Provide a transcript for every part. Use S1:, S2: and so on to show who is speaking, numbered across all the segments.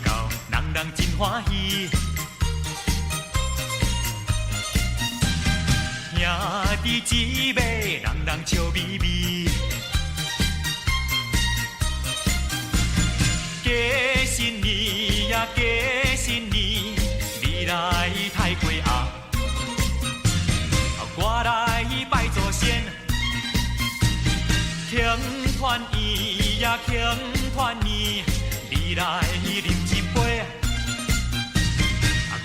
S1: 到，人人真欢喜。兄弟姊妹，人人笑眯眯。过新年呀，过新年，你来太过啊！我来拜祖先，庆团圆呀，庆团圆，你来饮一杯，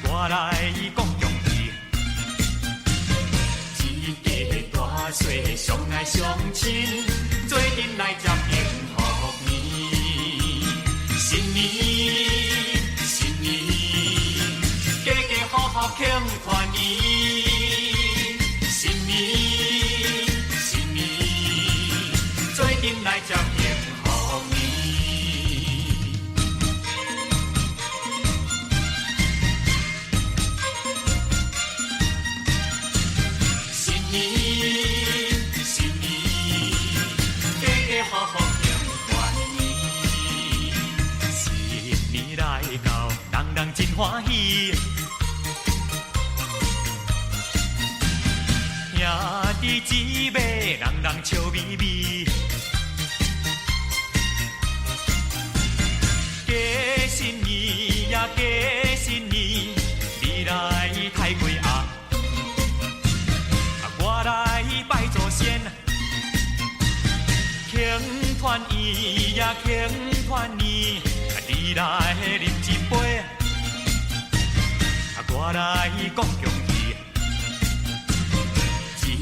S1: 我来讲恭喜。一家大小相爱相亲，做阵来接幸福年。新年，新年，家家户户庆团圆。新年，新年，做阵来接幸福年。新年，新年，家家户户庆团圆。新年来到，人人真欢喜。兄弟姊妹，人人笑眯眯。过新年呀，过新年，你来太过啊！我来拜祖先，庆团圆呀，庆团圆，你来饮一杯，我来讲恭喜。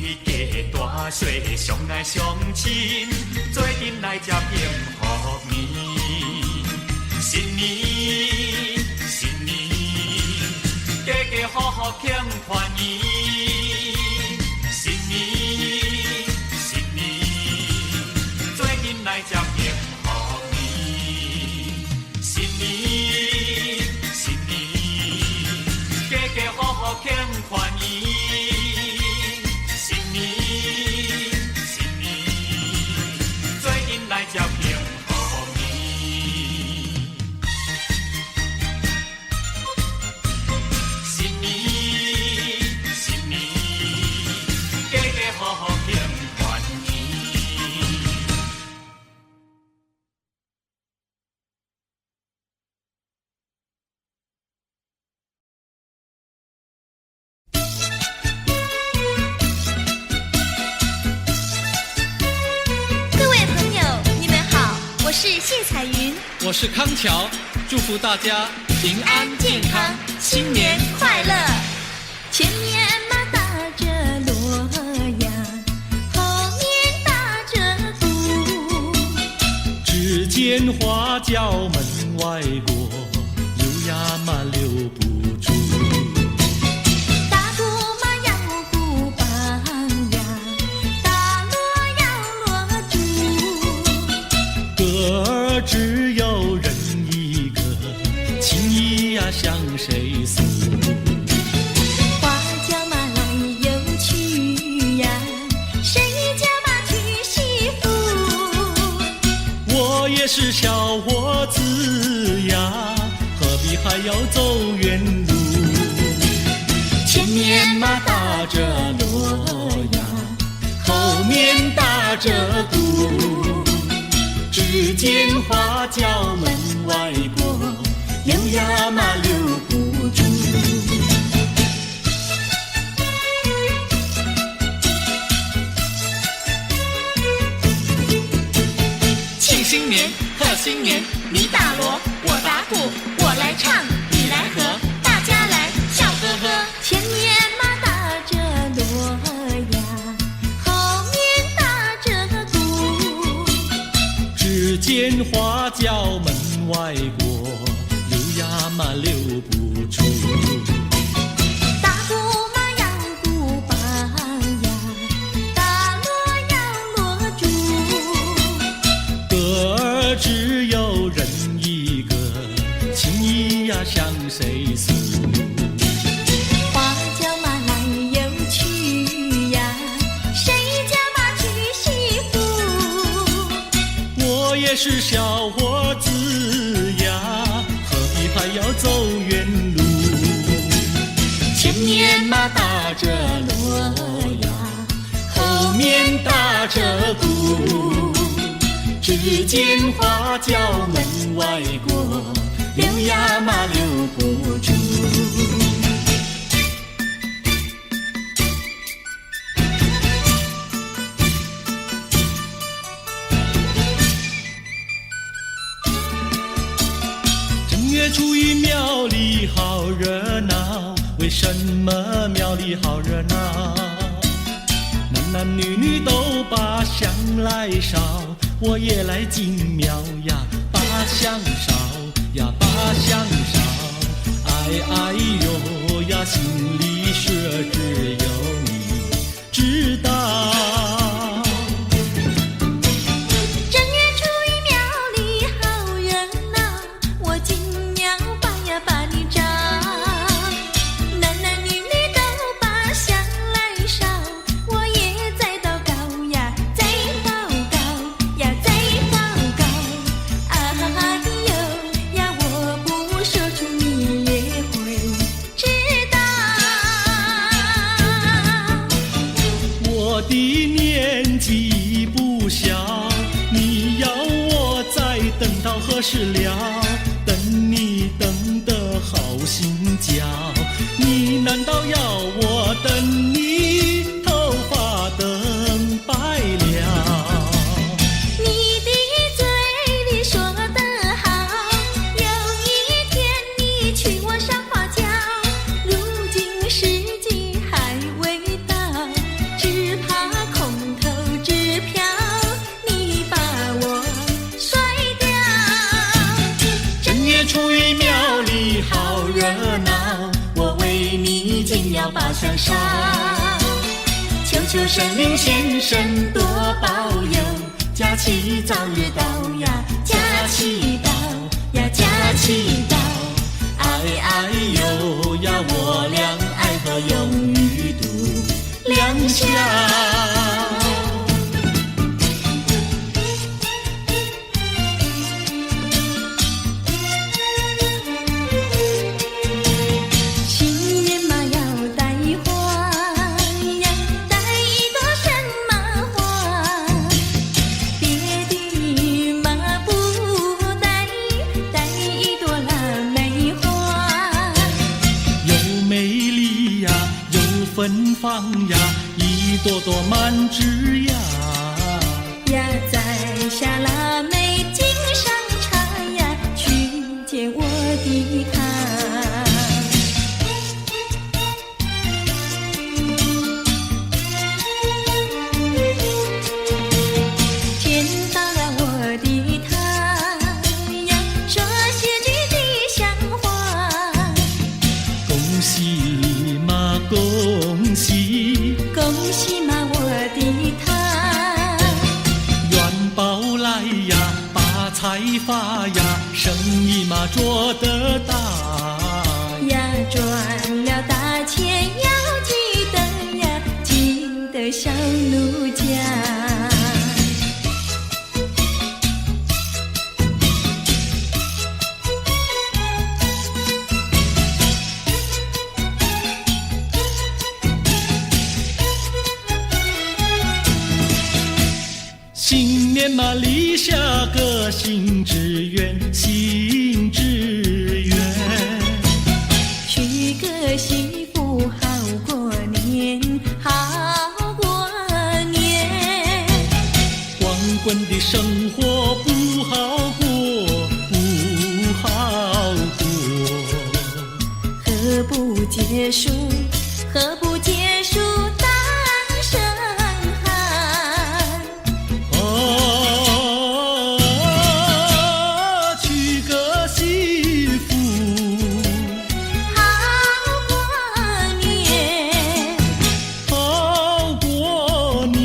S1: 一家大小相爱相亲，做阵来接幸福年。新年，新年，家家户户庆团圆。新年，新年，做阵来接幸福年。新年，新年，家家户户庆团圆。来接幸福年，新年，新年，家家户户庆团圆。
S2: 我是谢彩云，
S3: 我是康桥，祝福大家平安健康，
S2: 新年快乐。前面马打着锣呀，后面打着鼓，
S4: 只见花轿门外过，溜呀嘛溜不住。
S2: 打鼓嘛要鼓棒呀，打锣要锣珠。
S4: 歌儿只有人一个，情谊呀向谁诉？
S2: 花轿嘛来又去呀，谁家嘛娶媳妇？
S4: 我也是小伙子呀，何必还要走远路？
S2: 前面嘛打着锣呀，
S4: 后面打着鼓。只见花轿门外过，溜呀嘛溜不住。
S3: 庆新年，贺新年，你打锣，我打鼓，我来唱，你来和，大家来笑呵呵。
S2: 前面嘛打着锣呀，后面打着鼓。
S4: 只见花轿门外过，溜呀嘛溜不住。
S2: 打鼓嘛要鼓棒呀，打锣要锣珠。
S4: 歌儿只有人一个，情谊呀向谁诉？
S2: 花轿嘛来又去呀，谁家嘛娶媳妇？
S4: 我也是小伙子呀，何必还要走远路。前面马打着锣呀，后面打着鼓，只见花轿门外过，溜呀嘛溜不住。月初一庙里好热闹，为什么庙里好热闹？男男女女都把香来烧，我也来进庙呀，把香烧呀，把香烧。哎哎呦呀，心里说只有你知道。我的年纪不小，你要我再等到何时了？等你等得好心焦，你难道要我等你头发等白了？
S2: 你的嘴里说得好，有一天你娶我上花轿，如今时机还未到，只怕空头支票你把我甩掉。
S4: 正月初一庙里好热闹，我为你紧要把香烧，求求神灵先生多保佑，假期早日到呀，假期到呀，假期到。哎哎呦呀，我俩爱河永远度良宵。
S2: 新年嘛要带花呀，带一朵什么花？别的嘛不带，带一朵腊梅花。
S4: 又美丽呀，又芬芳呀，一朵朵满枝呀。
S2: 呀，摘下腊梅敬上茶呀，去见我的他。见到了我的他呀，说些句吉祥话。
S4: 恭喜嘛恭喜，
S2: 恭喜嘛我的他，
S4: 元宝来呀，把财发呀，生意嘛做得大。
S2: 呀赚了大钱要记得呀，记得小奴家。
S4: 新年嘛立下个新志愿，新志愿。
S2: 娶个媳妇好过年，好过年。
S4: 光棍的生活不好过，不好过。
S2: 何不结束，何不结束单身汉？
S4: 娶个媳妇
S2: 好过年，
S4: 好过年。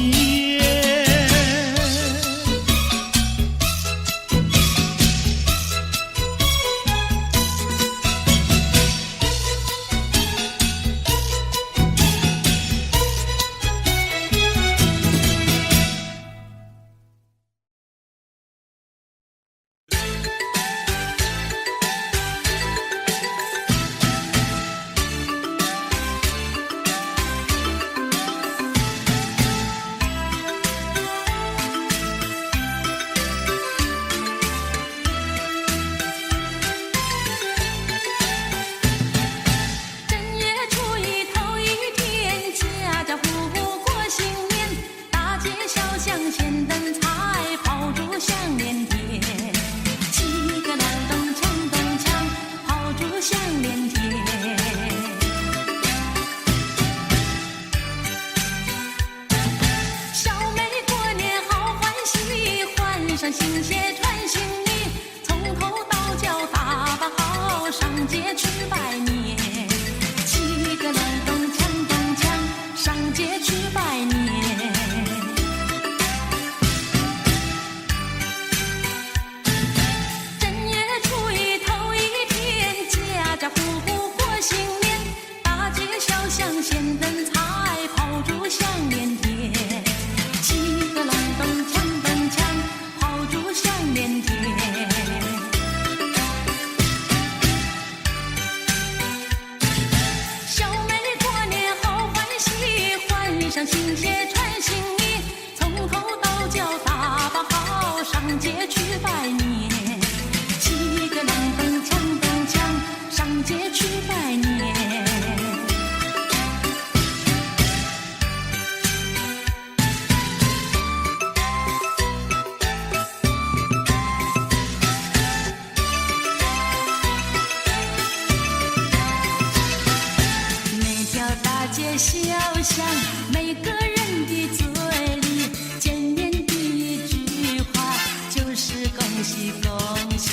S2: 喜恭喜，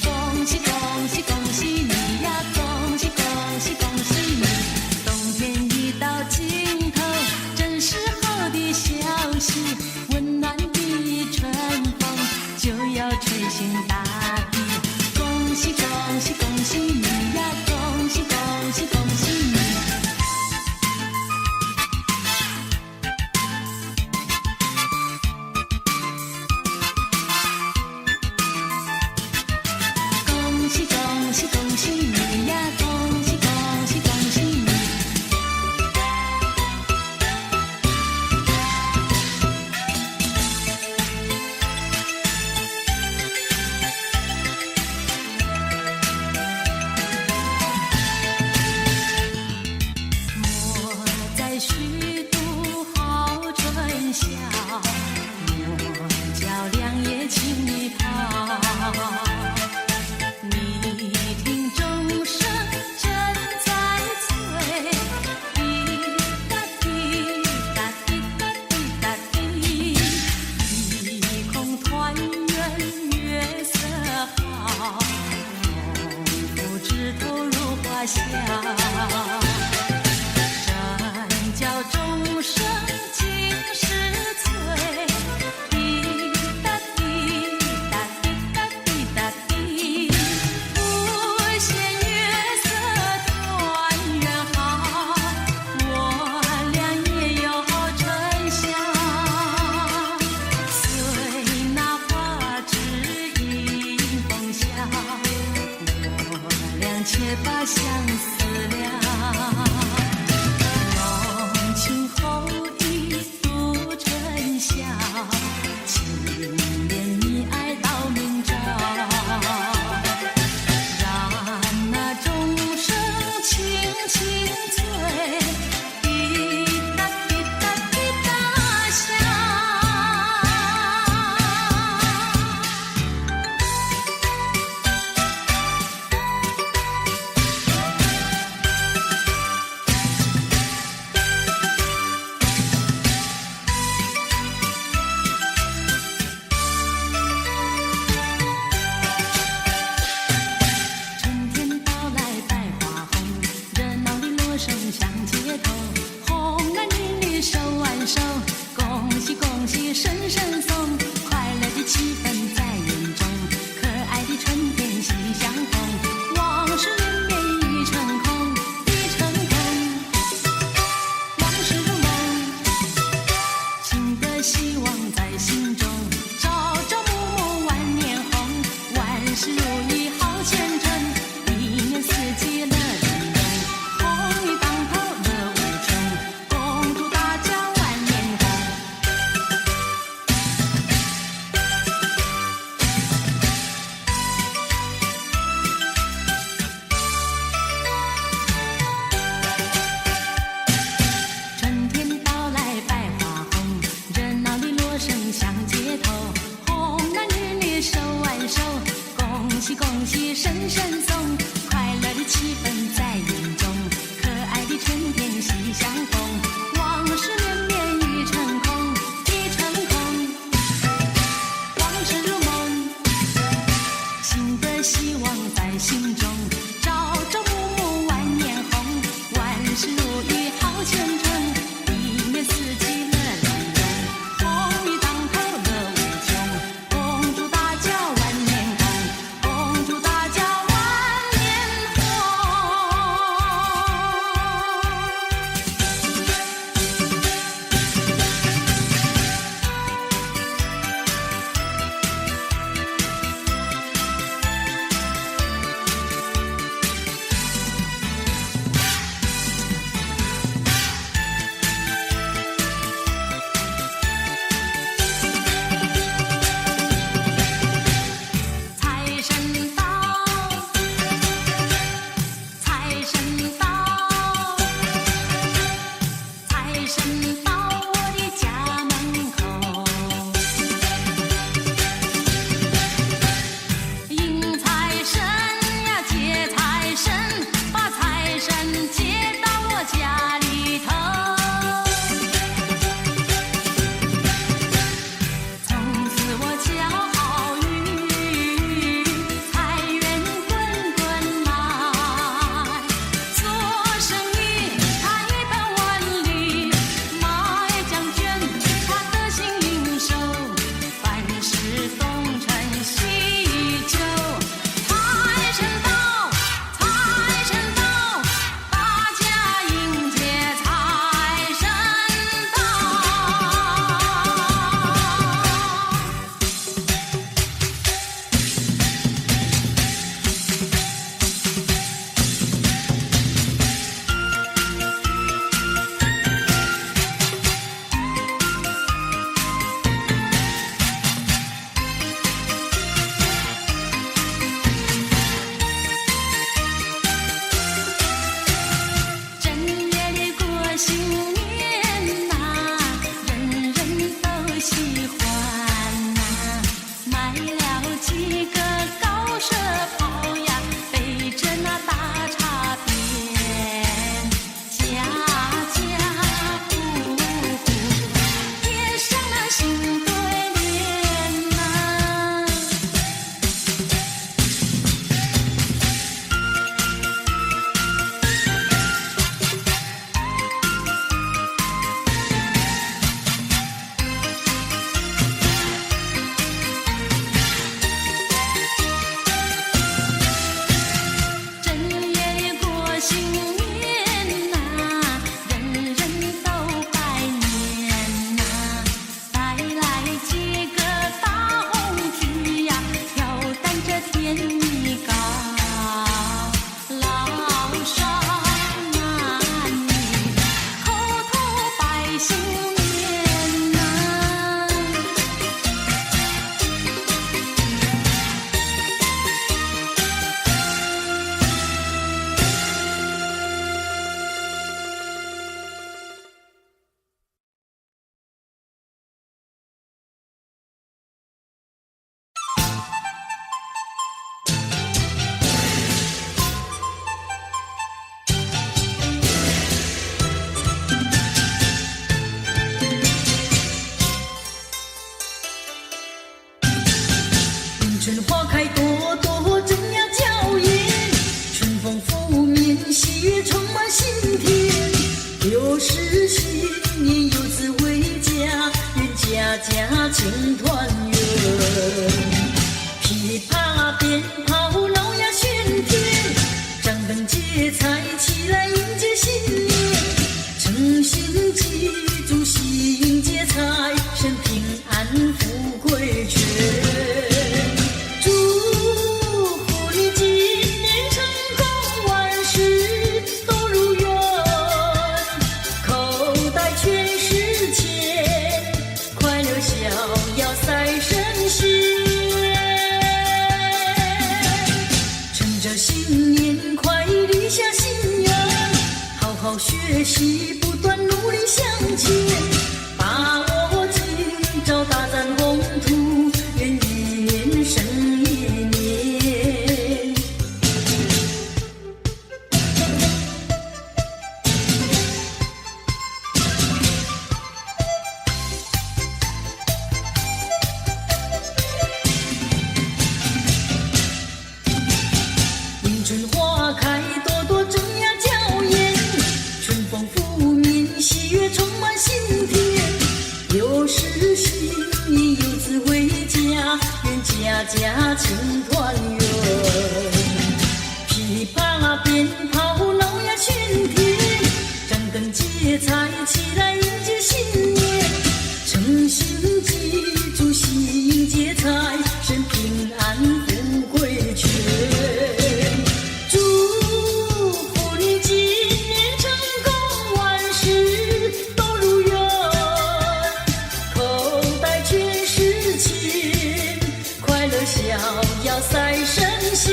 S2: 恭喜恭喜恭喜你呀！恭喜恭喜恭喜你！冬天已到尽头，正是好的消息，温暖的春风就要吹醒大地。恭喜恭喜恭喜你呀！恭喜恭喜恭喜你！恭喜恭喜恭喜你呀！恭喜恭喜恭喜你！莫再虚度好春宵，莫叫良夜轻易跑。你听钟声正在催，滴答滴答滴答滴答滴，一空团圆月色好，红布枝头如花香。正叫钟声尽是催，滴答滴答滴答滴答滴，无限月色团圆好，我俩也有春宵。随那花枝迎风笑，我俩且把相思了。浓情厚意度春宵，情连你爱到明朝。让那钟声轻轻催，滴答滴答滴答响。春天到来百花红，热闹的锣声响街头，红男绿女手挽手，恭喜恭喜声声送，快乐的气氛在人中，可爱的春天喜相逢，往事绵绵已成空，已成空，往事如梦，新的希望在心中，朝朝暮暮万年红，万事如意好前程，一年四季乐融融，红运当头乐无穷，恭祝大家万年红。春天到来百花红，热闹的锣声响街头，红男绿女手挽手，恭喜恭喜声声送，快乐的气氛在人中，可爱的春天喜相逢，往事绵绵已成空，已成空，往事如梦，新的希望在心中，朝朝暮暮万年红，万事如意好前程，一年四季乐融融，红运当头乐无穷，恭祝大家万年红，恭祝大家万年红。你高，老少男女，口头拜寿年呐。
S4: 迎春花开朵朵，正呀娇艳，春风拂面，喜悦充满心田。60新年游子回家，愿家家庆团圆。琵琶鞭炮闹呀喧天，张灯结彩起来迎接新年。诚心祭祖喜迎接财神，平安富贵全。祝福你今年成功，万事都如愿，口袋全是钱，快乐逍遥赛神仙。趁着新年快立下心愿，好好学习，不断努力向前，把握今朝大展宏图，愿一年胜一年。迎春花开朵朵，正呀娇艳，春风拂面，喜悦充满心田。60新年游子回家，愿家家庆团圆。琵琶鞭炮闹呀喧天，张灯结彩起来迎接新年。诚心祭祖喜迎接财神，平安富贵全。祝福你今年成功，万事都如愿，口袋全是钱，快乐逍遥赛神仙。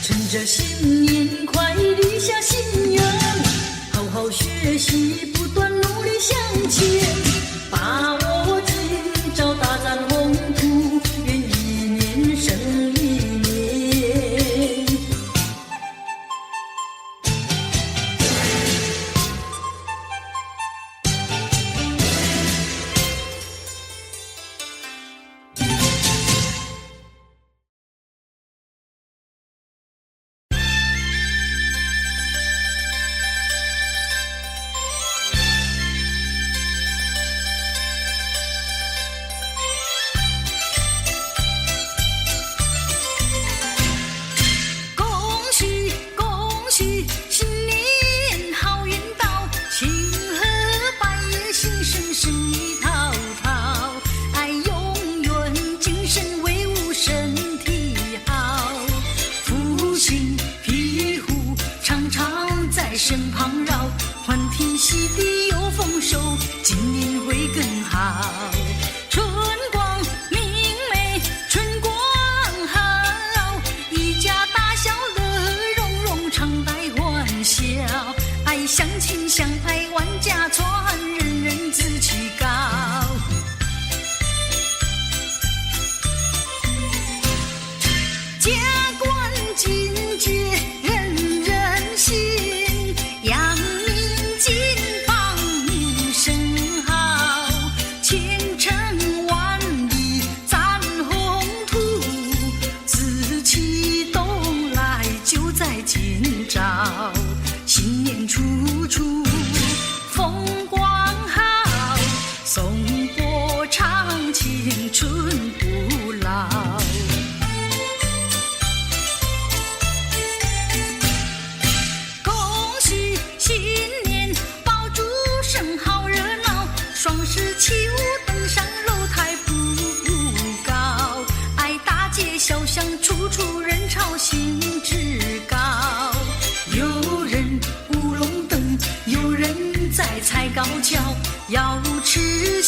S4: 趁着新年快立下心愿，好好学习，不断努力向前，把握今朝大展宏图，愿一年胜一年。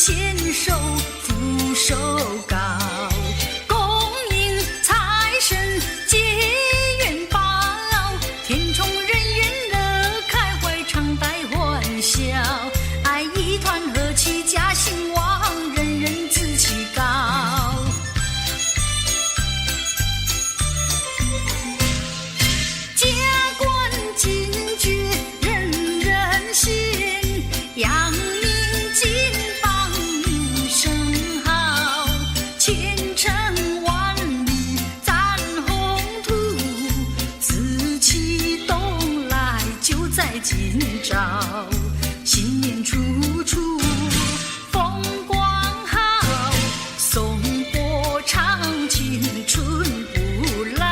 S2: 先手福寿高，恭迎财神接元宝，天宠人缘乐开怀，常带欢笑，爱一团和气家兴旺，人人志气高。家官进爵人人信，扬名金榜名声好，前程万里展宏图，紫气东来就在今朝，新年处处风光好，颂钵唱青春不老。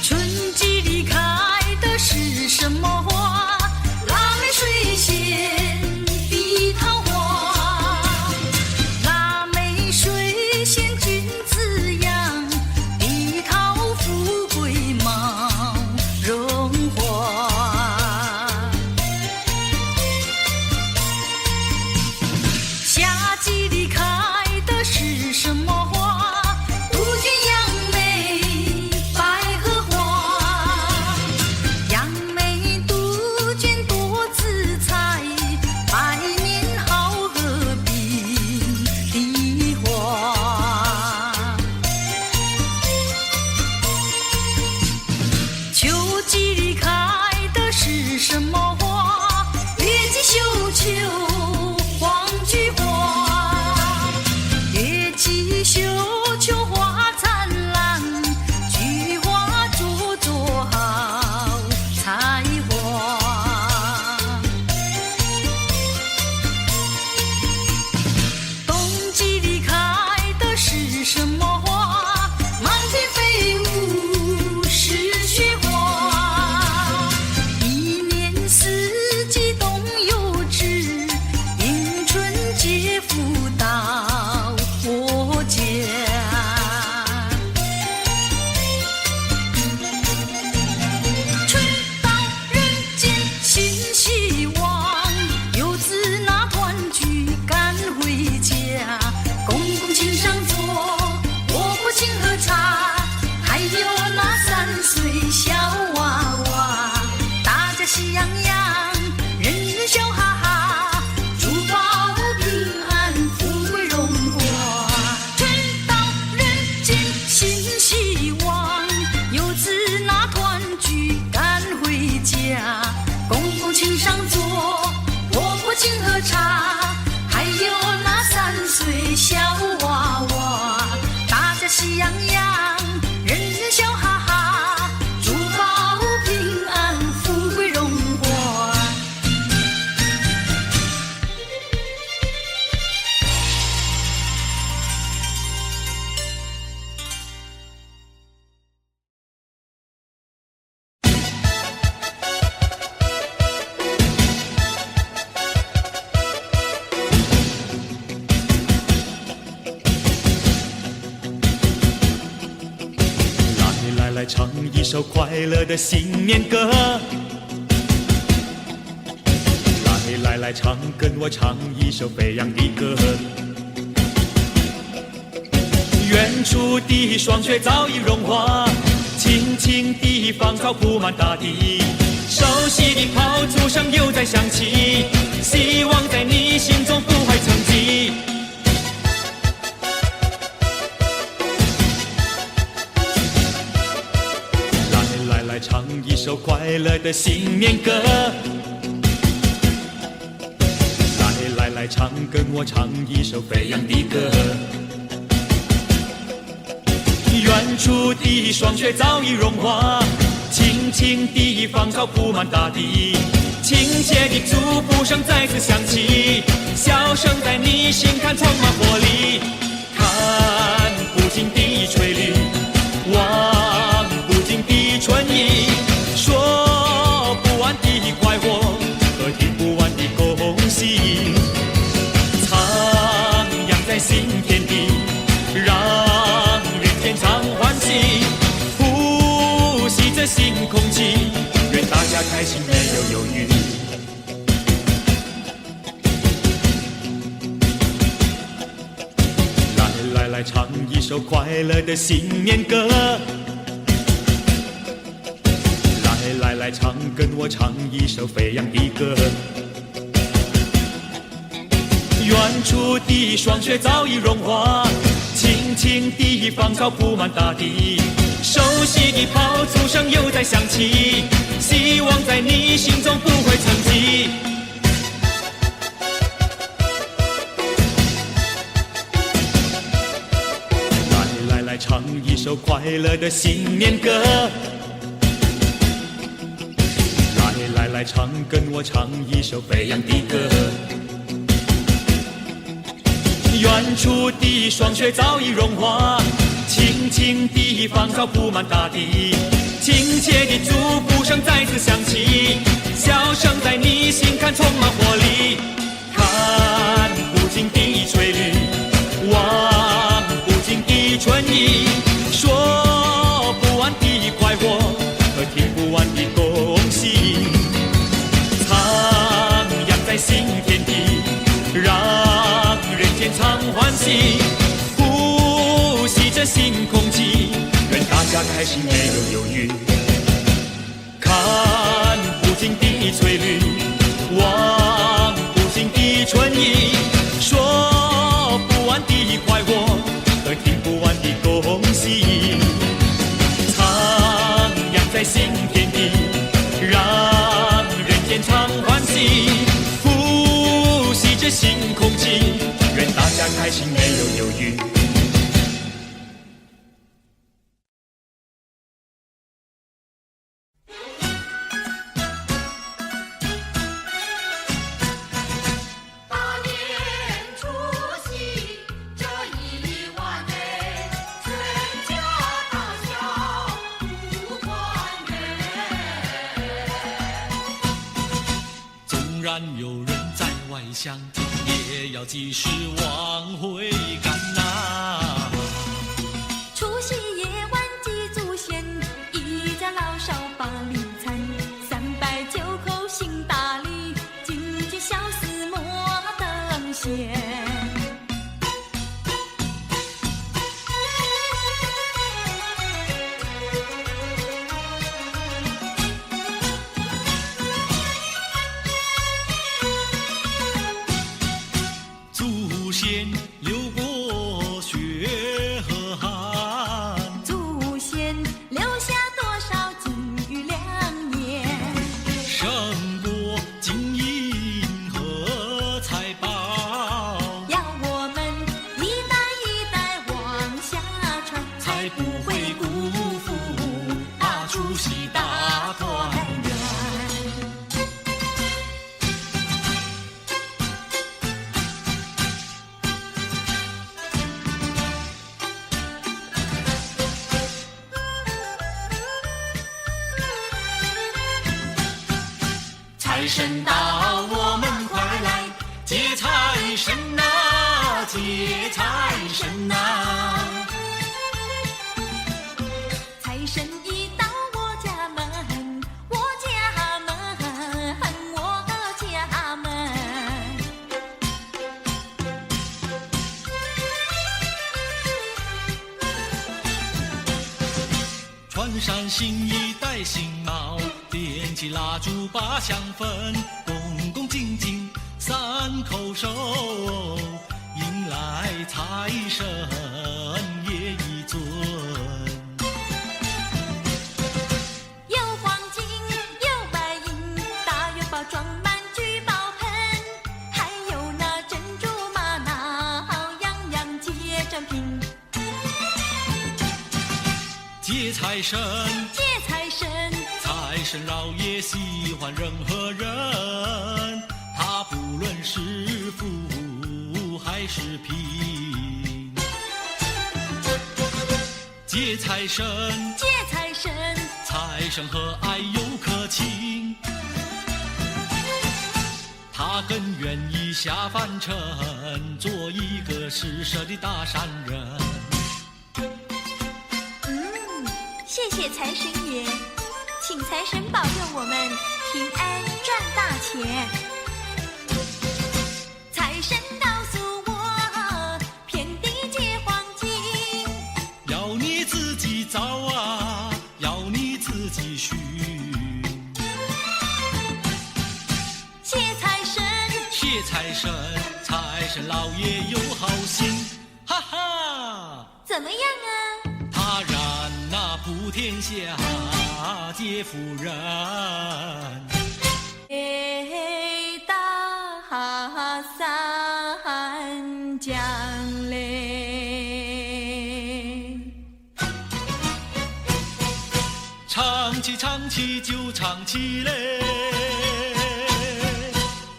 S2: 春季里开的是什么花？腊梅水仙碧桃花，腊梅水仙君子养，碧桃富贵毛荣华。夏季里开的是什么花？杜鹃、杨梅、百合花，杨梅、杜鹃多姿彩，百年好合并的花。秋季里开的是什么花？月季、绣球、黄菊花，月季、绣球花灿烂，菊花灼灼好才华。冬季里开的是什么花？满天飞舞是雪花，一年四季冬有之，迎春节福到我家。春到人间新希望，游子那团聚赶回家，公公请上座，我婆请喝茶，还有那3岁小娃娃，大家喜洋洋，人人笑哈哈，珠宝平安，富贵荣华。春到人间新希望，游子那团聚赶回家，公公请上座，婆婆请喝茶，还有那3岁小娃娃，大家喜洋洋，人人笑哈哈，珠宝平安，富贵荣华。
S1: 来唱一首快乐的新年歌，来唱，跟我唱一首飞扬的歌。远处的霜雪早已融化，轻轻地芳草铺满大地，熟悉的炮竹声又在响起，希望在你心中不会曾记。来唱一首快乐的新年歌，来唱，跟我唱一首飞扬的歌。远处的霜雪早已融化，青青的芳草铺满大地，亲切的祝福声再次响起，笑声在你心坎充满活力。看不尽的翠绿，望不尽的春意，说不完的快活和听不完的恭喜，徜徉在新天地，让人间常欢喜，呼吸着新空气，愿大家开心没有忧郁。来唱一首快乐的新年歌，来唱，跟我唱一首飞扬的歌。远处的霜雪早已融化，青青的芳草铺满大地，熟悉的炮竹声又在响起，希望在你心中不会沉寂。来唱一首快乐的新年歌，来唱，跟我唱一首飞扬的歌。远处的霜雪早已融化，青青的芳草铺满大地，亲切的祝福声再次响起，笑声在你心坎充满活力。看不尽的翠绿，望不尽的春意，说不完的快活和听不完的恭喜，徜徉在新天地，让人间常欢喜，呼吸着新空气，愿大家开心没有忧郁。看不尽的翠绿，望不尽的春意，说不完的快活和听不完的恭喜，徜徉在新天地，让人间常欢喜，呼吸着新空气，愿大家开心没有忧郁。
S5: 纵然有人在外乡听，也要及时往回赶呐。
S2: 除夕夜晚祭祖先，一家老少把礼参，309口行大礼，君君孝思莫等闲。
S5: 祖先流过血和汗，
S2: 祖先留下多少金玉良言，
S5: 胜过金银和财宝，
S2: 要我们一代一代往下传，
S5: 才不会辜负除夕大团圆。财神到，我们快来接财神呐，接财神呐！
S2: 财神一到我家门，我家门，我家门。
S5: 穿上新衣，戴新帽，点起蜡烛，把香焚，恭恭敬敬三叩首，迎来财神爷一尊。
S2: 有黄金，有白银，大元宝装满聚宝盆，还有那珍珠玛瑙，样样皆珍品。
S5: 接财神，
S2: 接财神，
S5: 财神老爷喜欢任何人，他不论是富还是贫。接财神，
S2: 接财神，
S5: 财神和蔼又可亲，他更愿意下凡尘，做一个施舍的大善人。
S2: 谢谢财神爷，请财神保佑我们平安赚大钱。财神告诉我，遍地皆黄金，
S5: 要你自己找啊，要你自己寻。
S2: 谢财神，
S5: 谢财神，财神老爷有好心，哈哈！
S2: 怎么样啊？
S5: 他让那普天下皆富人。
S2: 大三江嘞，
S5: 唱起唱起就唱起嘞，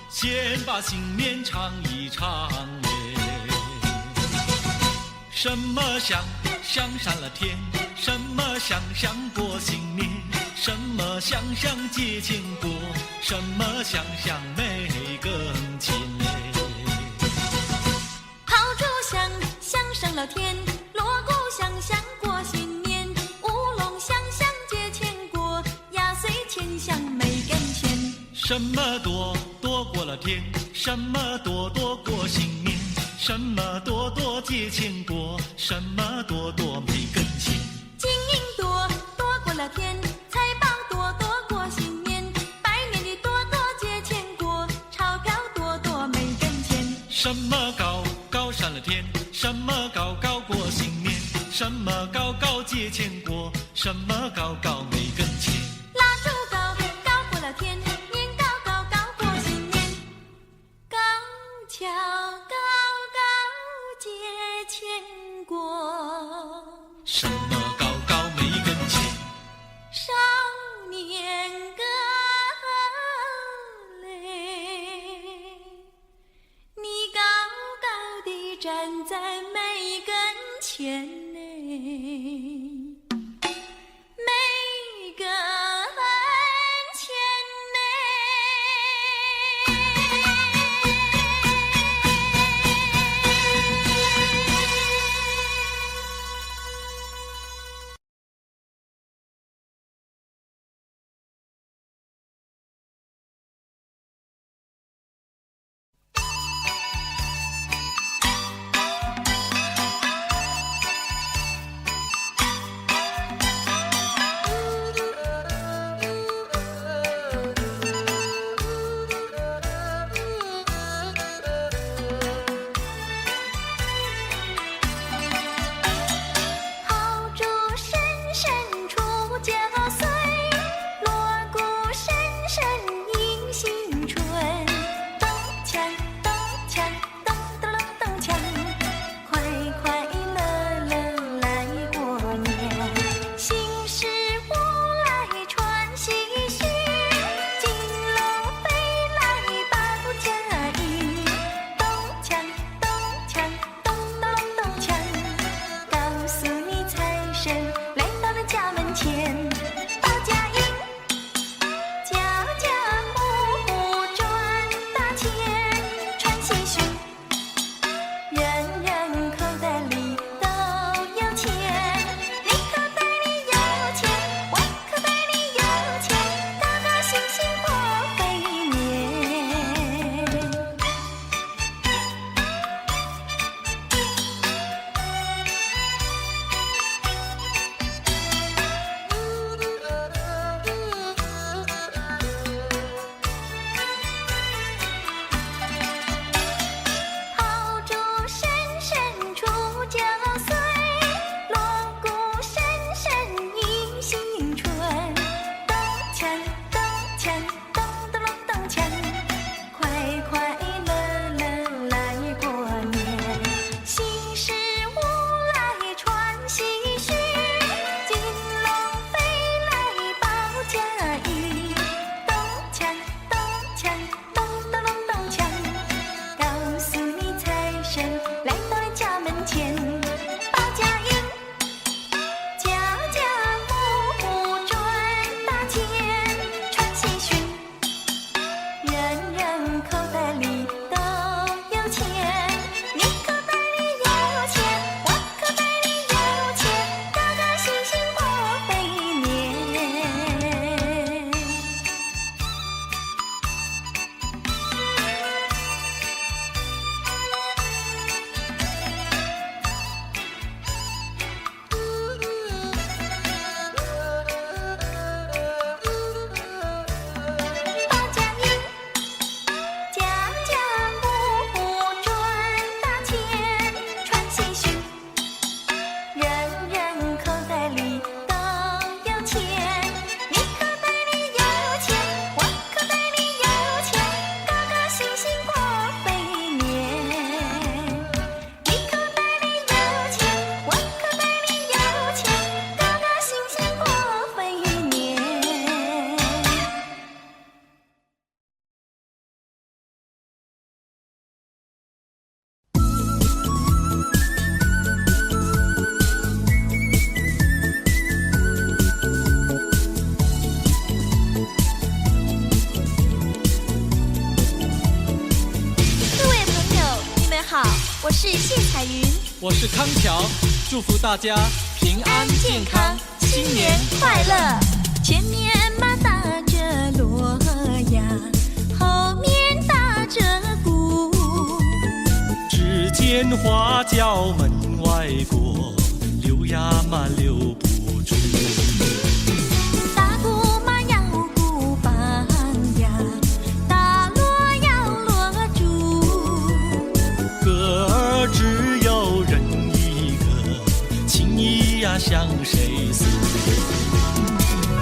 S5: 先把新年唱一唱嘞。什么香香上了天，什么香香过新年，什么香香接千过，什么香香没更亲嘞。
S2: 炮竹响响上了天，锣鼓响响过新年，乌龙响响接千过，压岁钱响没跟前。
S5: 什么多多过了天，什么多多过新年，什么多多接千过，什么多多没跟前。
S2: 金银多多过了天，财宝多多过新年，百年的多多接千过，钞票多多没跟前。
S5: 什么高高上了天，什么高高过新年，什么高高接千过，什么高高没跟前。
S2: 蜡烛高高过了天，年糕高高过新年，高跷高高接千过。
S5: 什么高高没跟前？
S2: 少年歌嘞，你高高地站在每跟前嘞，每跟前嘞。钱，你口袋里有钱，我口袋里有钱，高高兴兴过肥年。你口袋里有钱，我口袋里有钱，高高兴兴过肥年。各位朋友，你们好，我是谢彩云。
S5: 我是康桥，祝福大家平安健康，
S2: 新年快乐！前面马打着锣呀，后面打着鼓，
S5: 只见花轿门外过，溜呀嘛溜不住。
S2: 打鼓嘛要鼓棒呀，打锣要锣珠，
S5: 歌儿只有人一个，情谊呀向谁诉？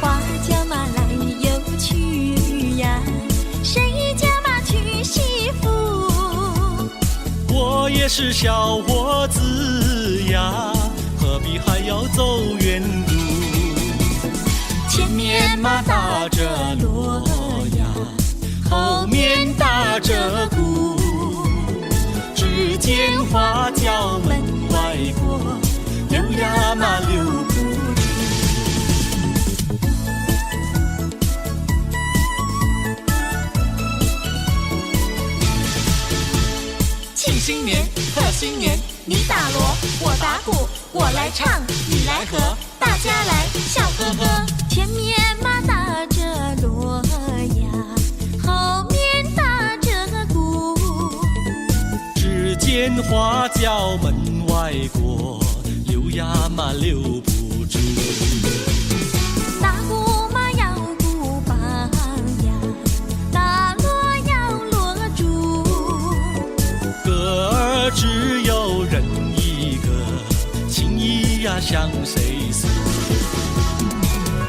S2: 花轿嘛来又去呀，谁家嘛娶媳妇？
S5: 我也是小伙子呀，何必还要走远路？
S2: 前面嘛打着锣呀，
S5: 后面打着鼓，只见花轿门外过，溜呀嘛溜不住。
S3: 庆新年，贺新年，你打锣，我打鼓，我来唱，你来和，大家来笑呵呵。
S2: 前面嘛打着锣呀，后面打着鼓，
S5: 只见花轿门外过，溜呀嘛溜不住。
S2: 打鼓嘛要鼓棒呀，打锣要锣珠，
S5: 歌儿只有人一个，情谊呀向谁诉？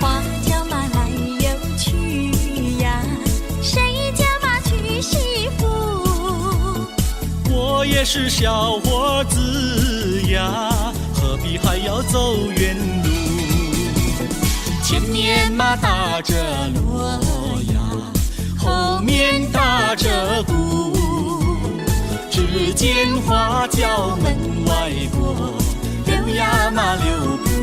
S2: 花轿嘛来又去呀，谁家嘛娶媳妇？
S5: 我也是小伙子呀，何必还要走远路？前面嘛打着锣呀，后面打着鼓，只见花轿门外过，溜呀嘛溜不住。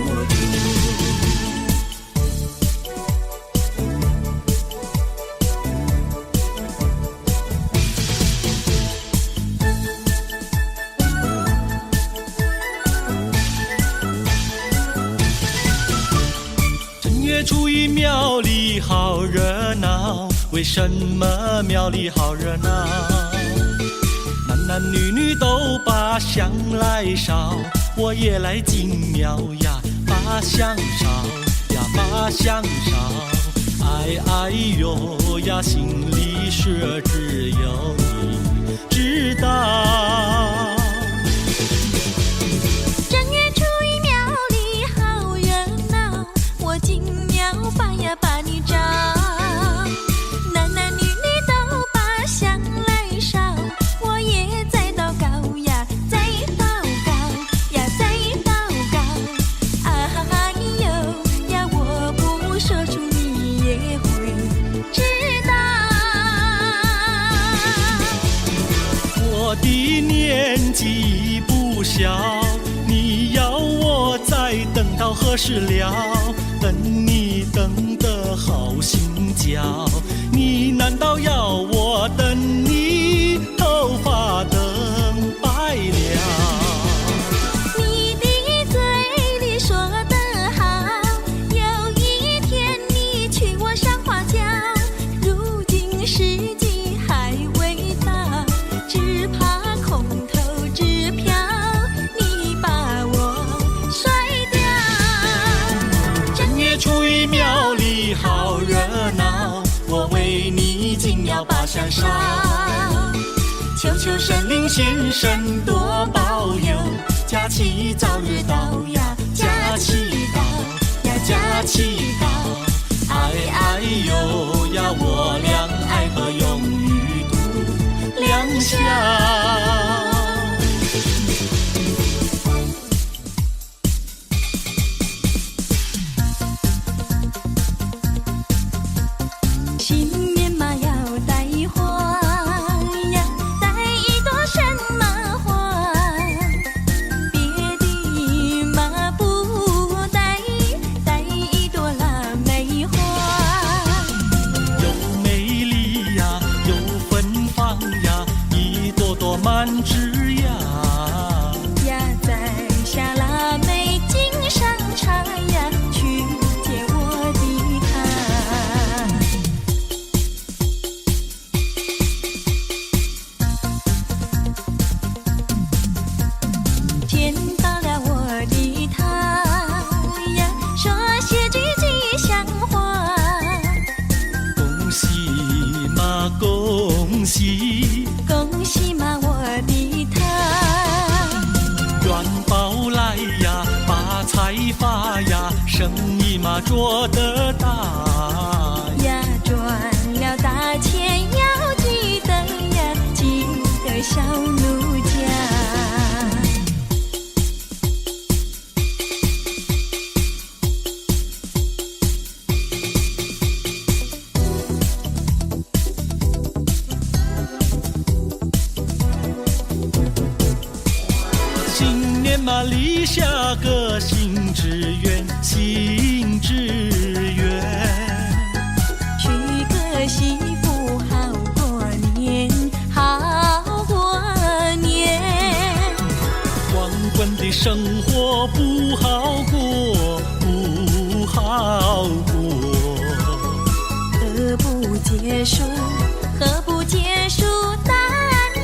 S5: 正月初一庙里好热闹，为什么庙里好热闹？男男女女都把香来烧，我也来进庙呀，把香烧呀，把香烧。哎哎呦呀，心里事只有你知道。
S2: 正月初一庙里好热闹，我进庙把呀把你找，男男女女都把香来烧，我也在祷告呀，在祷告呀，在祷告。哎呦呀，我不说出你也会知道。
S5: 我的年纪不小，你要我再等到何时了？等你等得好心焦，你难道要我等你头发等白了？
S2: 你的嘴里说得好，有一天你娶我上花轿，如今时机还未到，只怕空头支票你把我甩掉。
S5: 正月初一庙里好热闹，我为你紧要把香烧，求求神灵先生多保佑，假期早日到呀，假期到呀，假期到。生意嘛做得大
S2: 呀，赚了大钱要记得呀，记得小奴家。
S5: 新年嘛立下个新志愿，新志愿。
S2: 娶个媳妇好过年，好过年。
S5: 光棍的生活不好过，不好过。
S2: 何不结束？何不结束单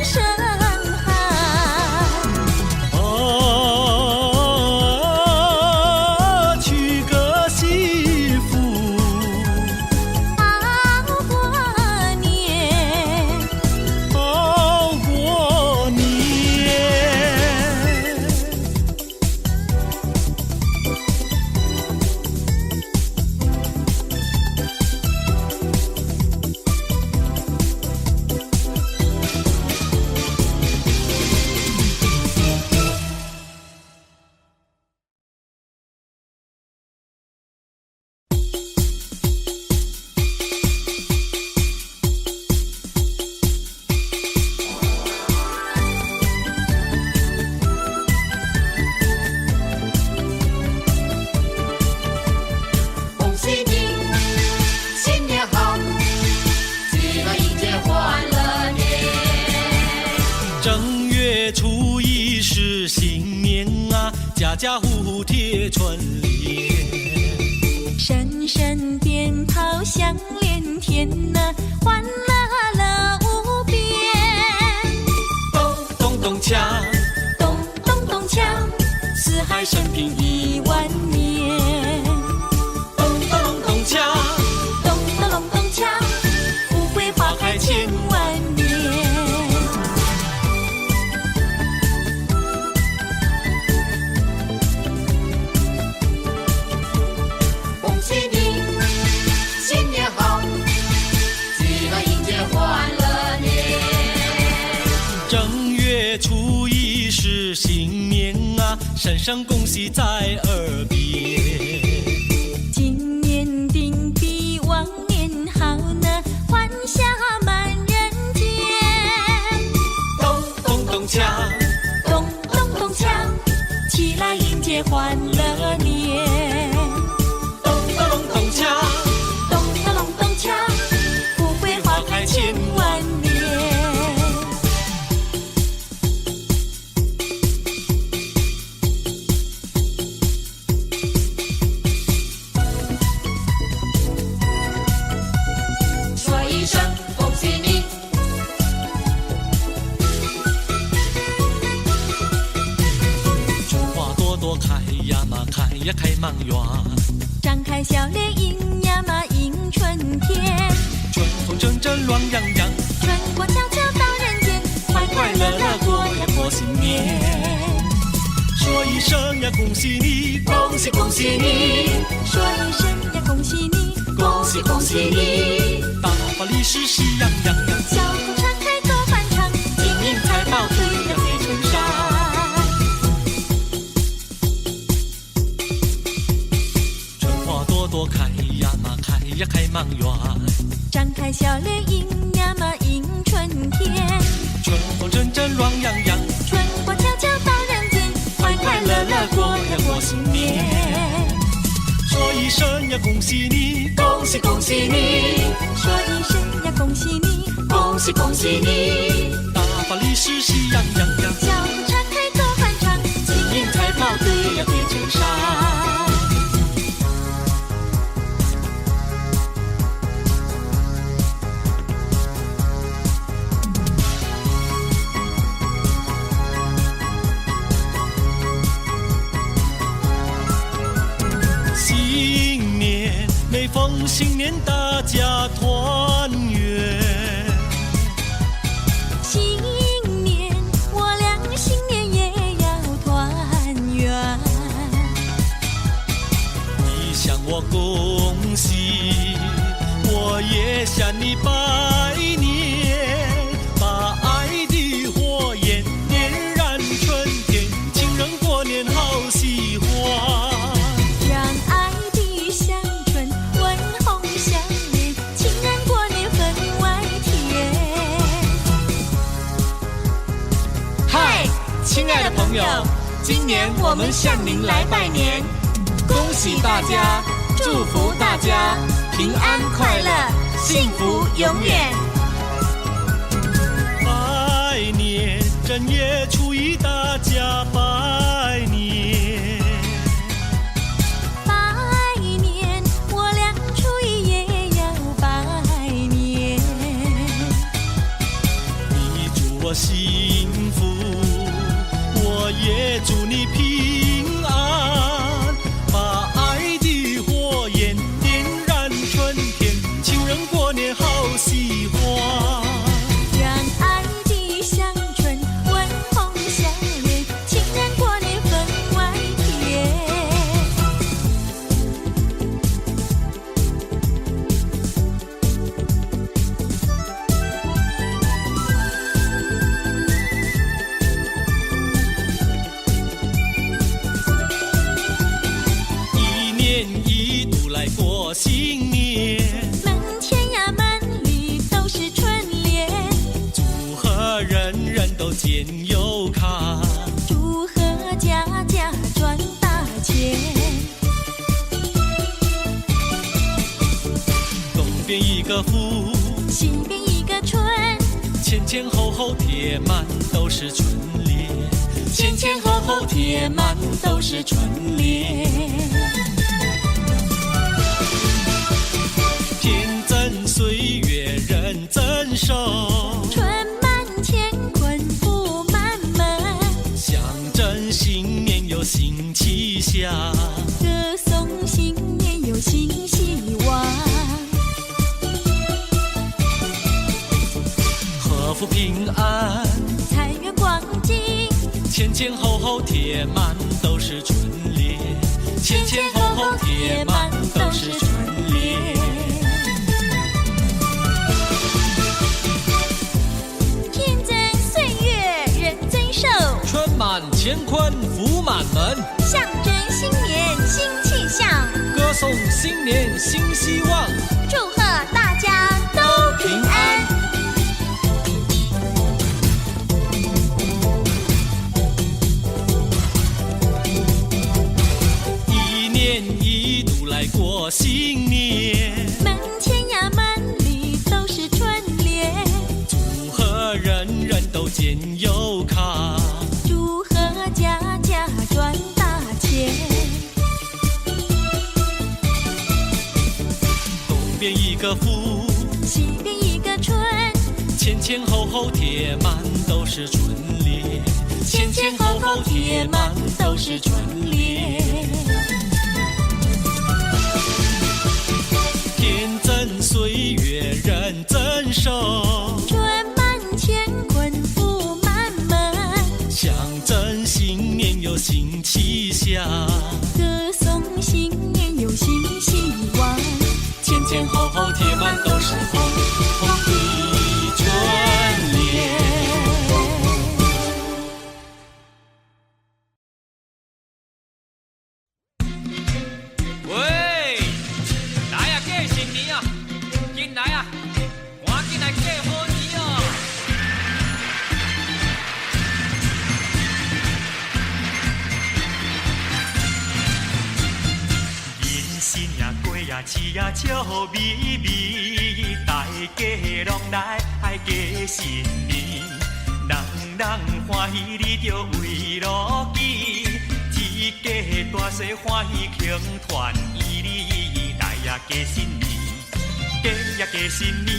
S2: 身汉？
S5: 娶个媳妇
S2: 好过年，
S5: 好过年。
S3: 恭喜你，新年好，鸡乐迎接欢乐年。
S5: 正月初一是新年啊，家家户户贴春联。
S2: 声声鞭炮响连天呐，欢乐了无边。
S5: 咚咚咚锵，
S2: 咚咚咚锵，四海升平10000年。
S5: 咚咚咚锵，
S2: 咚咚隆咚锵，富贵花开千万年。
S3: 恭喜你，新年好，鸡乐迎接欢乐年。
S5: 正月初一是新年啊，声声恭喜在耳边。
S2: 今年定比往年好呢，欢笑满人间。
S5: 咚咚咚锵，
S2: 咚咚咚锵，起来迎接欢乐年。
S5: 咚咚咚锵，
S2: 咚咚隆咚锵，富贵花开千万年。
S3: 说一声恭喜你，
S5: 春花朵朵开呀嘛开呀开满园，
S2: 张开笑脸迎呀嘛迎春天，
S5: 春风阵阵暖洋洋，
S2: 春过悄悄到人间，快快乐乐过呀过新年。
S5: 说一声呀恭喜你，
S3: 恭喜恭喜你，
S2: 说一声呀恭喜你，
S3: 恭喜恭喜你，
S5: 大发利是喜洋洋洋，
S2: 小口常开多欢畅，金银财宝堆呀堆成山。
S5: 春花朵朵开呀嘛开呀开满园，
S2: 张开笑脸迎呀嘛迎春天，
S5: 春风阵阵暖洋洋，
S2: 春过悄悄到人间，快快乐乐过呀过新年。
S5: 说一声呀恭喜你，
S3: 恭喜恭喜你，
S2: 说一声呀恭喜你，
S3: 恭喜恭喜你，
S5: 大发利是喜洋洋洋，
S2: 小口常开多欢畅，金银财宝堆呀堆成山。
S5: 新年每逢新年大家团圆，
S2: 新年我俩新年也要团圆。
S5: 一喜，我也向你拜年，把爱的火焰点燃春天，情人过年好喜欢。
S2: 让爱的香醇温红相连，情人过年分外甜。
S3: 嗨，亲爱的朋友，今年我们向您来拜年，恭喜大家，祝福大家平安快乐，幸福永远。
S5: 拜年，正月初一大家拜年。
S2: 拜年，我俩初一也要拜年。
S5: 你祝我幸福，我也祝你平安，把爱的火焰点燃春天，情人过年好喜欢。
S2: 让爱的香醇温红相连，情人过年分外甜。
S5: 一年一度来过新年，
S2: 门前呀门里都是春联，
S5: 祝贺人人都见有卡，
S2: 祝贺家家赚大钱。
S5: 东边一个福，
S2: 西边一个春，
S5: 前前后后贴满都是春联，前前后后贴满都是春联。天增岁月人增寿，
S2: 春满乾坤福满门，
S5: 象征新年有新气象，
S2: 歌颂新年有新希望。
S5: 贺福平安，
S2: 财源广进，
S5: 前前后后贴满都是春联，前前后后贴满都是春联。
S2: 天增岁月人增寿，
S5: 春满乾坤福满门，
S2: 象征新年新气象，
S5: 歌颂新年新希望，
S2: 祝贺大家都平安。
S5: 一年一度来过新年，
S2: 门前呀门里都是春联，
S5: 祝贺人人都见有卡，
S2: 祝贺家家赚大钱。
S5: 东边一个福，
S2: 西边一个春，
S5: 前前后后贴满都是春联，前前后后贴满都是春联。天增岁月人增寿，
S2: 春满乾坤福满门，
S5: 象征新年有新气象，
S2: 歌颂新年有新希望。
S5: 前前后后贴满都是红红的春联。
S1: 喂，来呀，过新年啊，进来啊，赶紧来过好年哦。人生呀过呀吃呀笑眯眯，大家拢来爱过新年，人人欢喜你着为路记。一家大细欢喜庆团圆，来呀过新年，过呀过新年，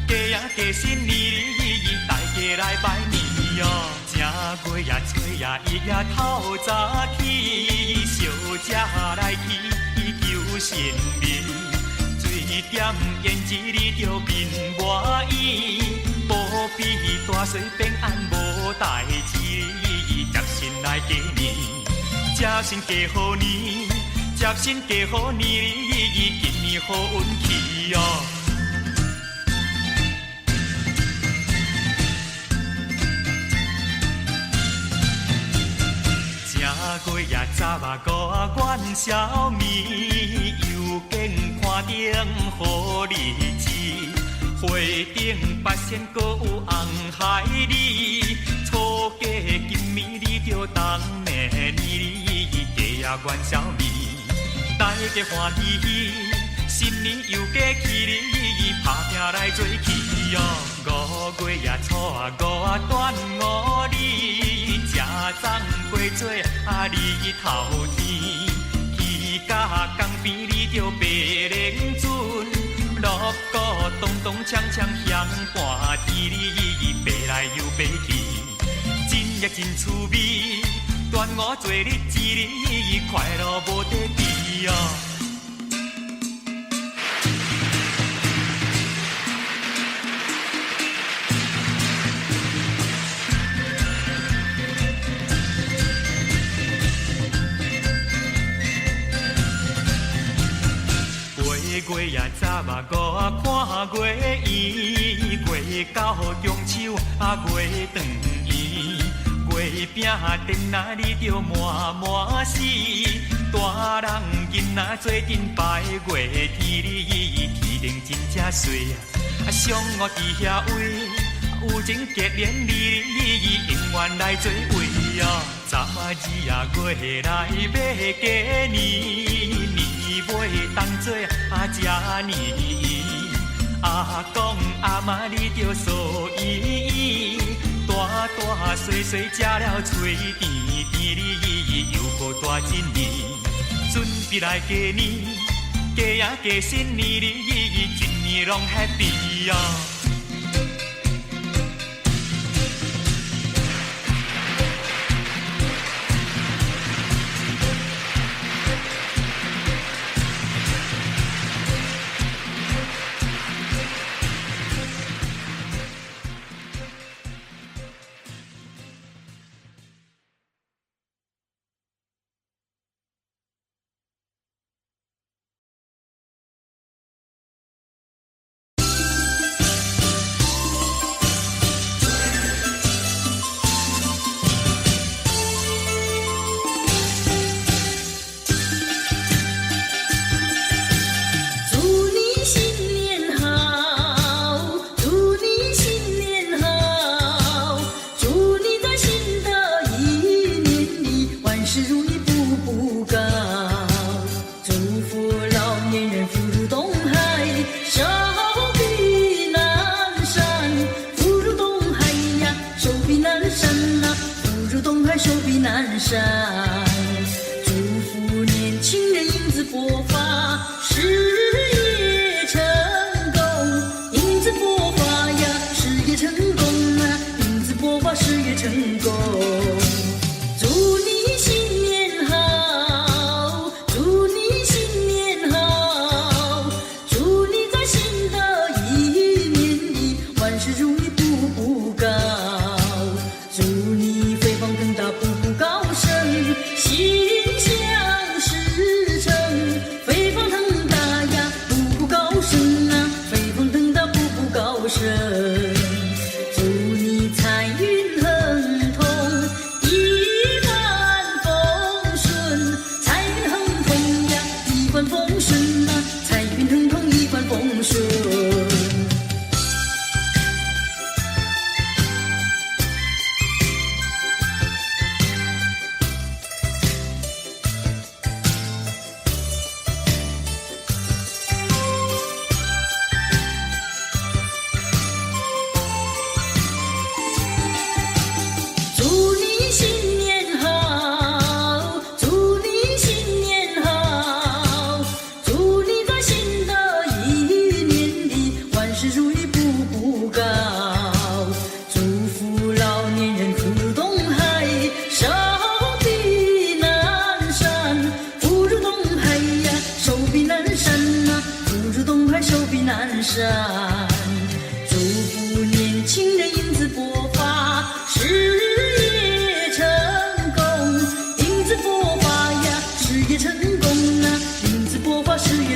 S1: 过呀过新年，大家来拜年哟。正月呀初呀一呀透早起，小姐来去求神明，水点胭脂你着面满意，保庇大细平安无代志，接心来过年。接新过好年，接新过好年，今年予阮去哦。正月夜十五元宵暝，又见看顶好日子。花顶八仙阁有红海里，初嫁金暝你着当年年，家夜元宵暝，大家欢喜喜，新年又嫁去哩，打拼来做起哦。五月夜初五端午日，吃粽过节日头天，去甲江边你着白莲船，锣鼓咚咚锵锵响半天哩，白来又白去，真也真趣味。端午做日子哩，快乐无得比哦。过夜十五看月圆，过到中秋月长圆，月饼电啊你着满满喜，大人囡仔做阵拜月天哩，天顶真正水上午伫遐位，有情结连理，永远来做位哦。昨日月来买鸡年，年尾当作食年圆。阿公阿嬷你着素衣，大大细细食了嘴甜甜哩，又过大一年，准备来过年，家也过新年哩，一年拢 happy 哦。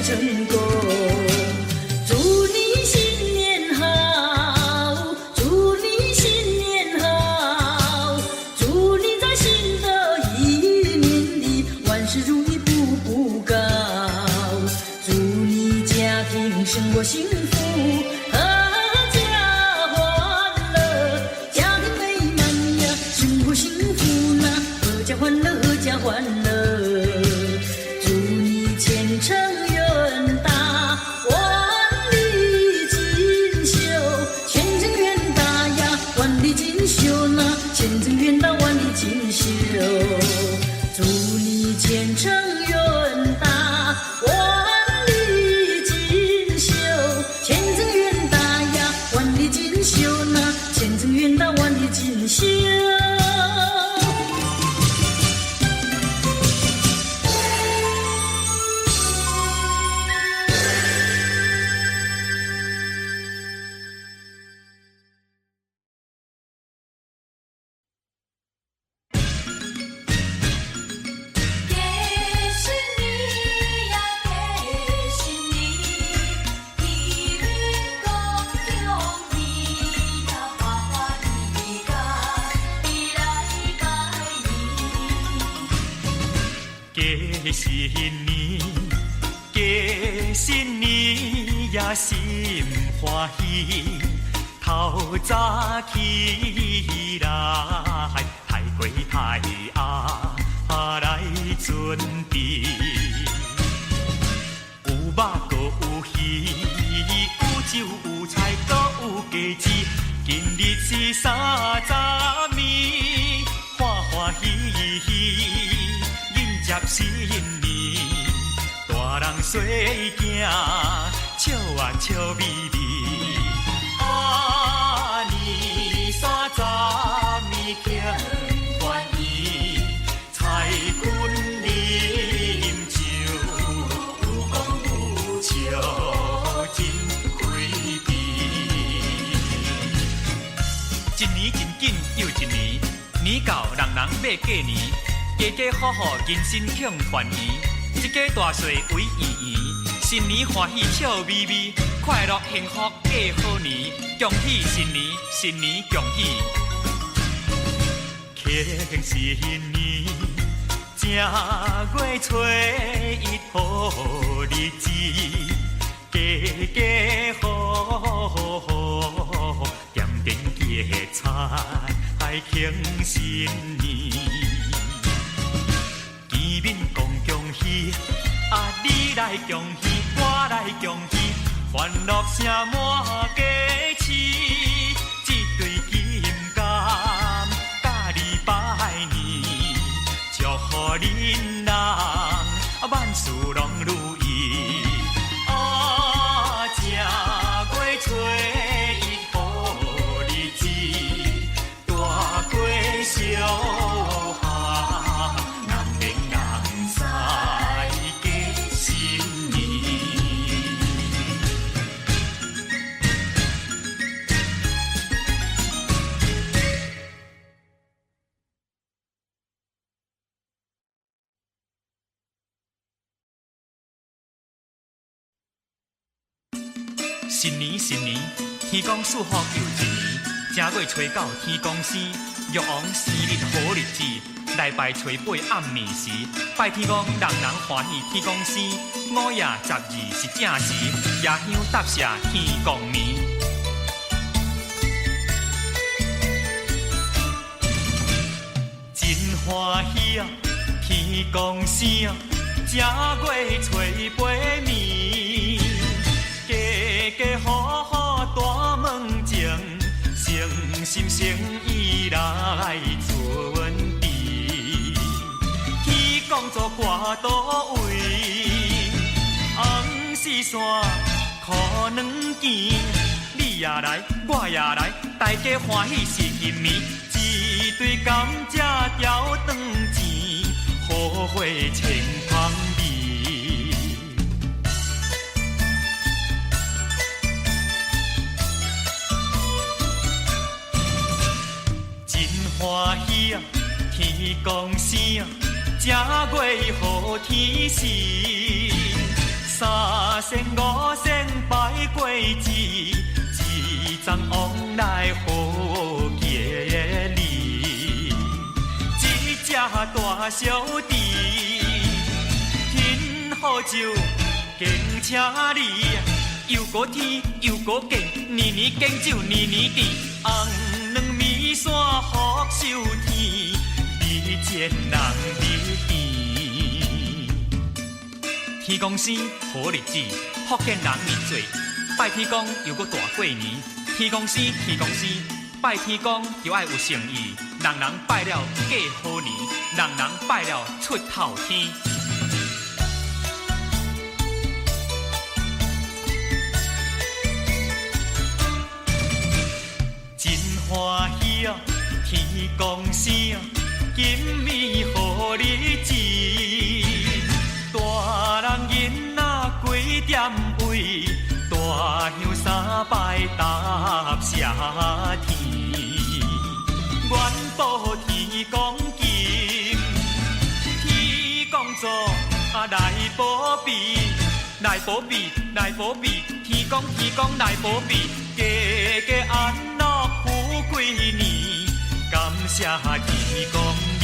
S4: 成功。庭生活幸福，阖家欢乐，家庭美满呀，生活幸福呐，阖家欢乐，阖家欢乐。祝你前程远大，万里锦绣，前程远大呀，万里锦绣呐，前程远大，万里锦绣。祝你前程远大，万里锦绣，前程远大呀，万里锦绣呐，前程远大，万里锦绣。
S1: 过新年，过新年呀心欢喜，透早起来，抬过太鸭来准备，有肉搁有鱼，有酒有菜搁有鸡子，今日是30暝，欢欢喜喜。接新年，大人细囝笑啊笑咪咪，年30暝庆团圆，彩君啉酒，有讲有笑真开胃。一年真紧又一年，年到人人要过年。家家户户人心庆团圆，一家大细围圆圆，新年欢喜笑咪咪，快乐幸福过好年，恭喜新年，新年恭喜！庆新年，正月初一好日子，家家户户点点结彩庆新年。见面讲恭喜，你来恭喜，我来恭喜，欢乐声满家市，一对金柑甲你拜年，祝福恁人万事拢如意。正月初一好日子，大过小。新年新年，天公赐福又一年。正月初9天公生，玉皇生日好日子。来拜初8暗暝时，拜天公人人欢喜天公生。5月12是正时，夜香答谢天公眠。真欢喜啊，天公生，正月初8暝。家户户大门前，诚心诚意来准备。天公做歌倒位，红丝线裤两件，你也来，我也来，大家欢喜是今暝，一对甘蔗条长钱，好花千芳味。欢喜啊，天公生，正月好天时，3仙5仙拜过节，一张往来好吉利。一只大小弟，天好酒敬请你。过天，又过见，年年敬酒，年年甜。红两米线福寿天，比前人日甜。天公生好日子，福建人面做，拜天公又搁大过年。天公生，天公生，拜天公就爱有诚意，人人拜了过好年，人人拜了出头天。真欢喜啊！天公生啊，今暝好日子，大人囡仔几点位？大香三拜答谢天，愿保天公金，天公座来保庇，来保庇，来保庇，天公天公来保庇，家家安乐富贵年，感谢天公你。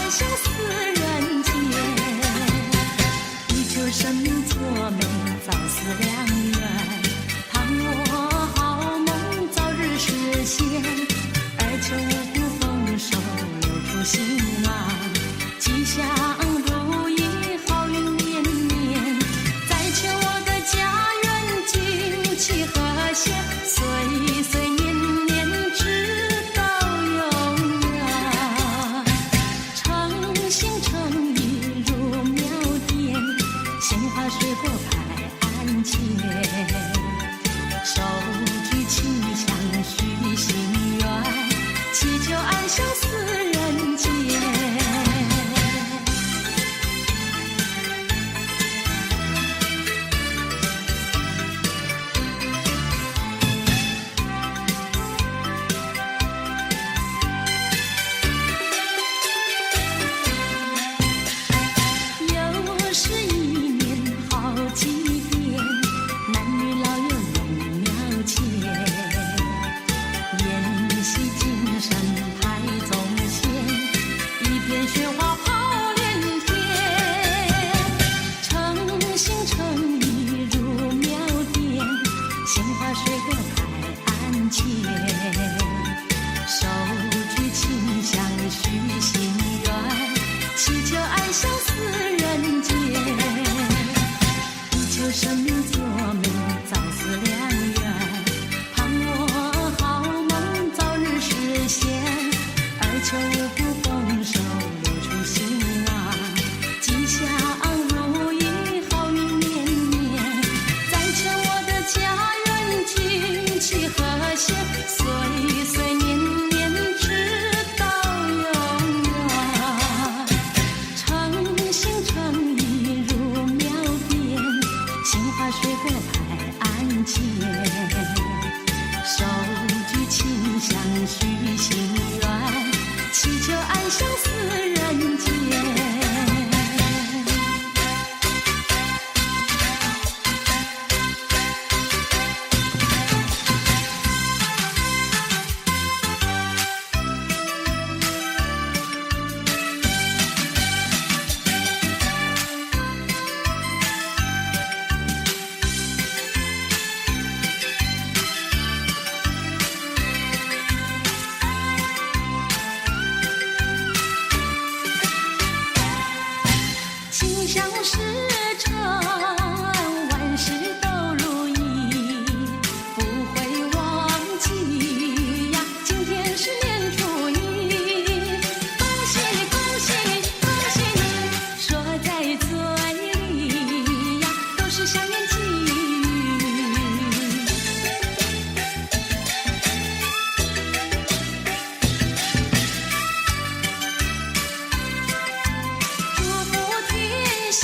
S2: 爱相思人间。地球生命作美，早似良缘，盼我好梦早日实现，而求五谷丰收，留出兴旺，吉祥如意，好运绵绵。再求我的家园景气和谐，岁岁年年直到永远。诚心诚意入庙殿，鲜花水果摆案前，手举清香许心愿，祈求爱相思人间。又是一年好几遍，男女老幼拥庙前，宴席精神排宗前，一片雪花抛连天。诚心诚意入庙殿，鲜花水果摆案前，手举清香许心愿，祈求爱相思人间。地球生命作美，早似良缘，盼我好梦早日实现，而求五谷丰收，留出兴旺，吉祥如意，好运绵绵。再求我的家园景气和谐，岁岁年年直到永远。诚心诚意入庙殿，鲜花水果摆案前，手举清香许心愿，祈求爱相思人间。心想事成，万事都如意，不会忘记呀。今天是年初一，恭喜恭喜恭喜你，说在嘴里呀，都是祥言吉语。祝福天下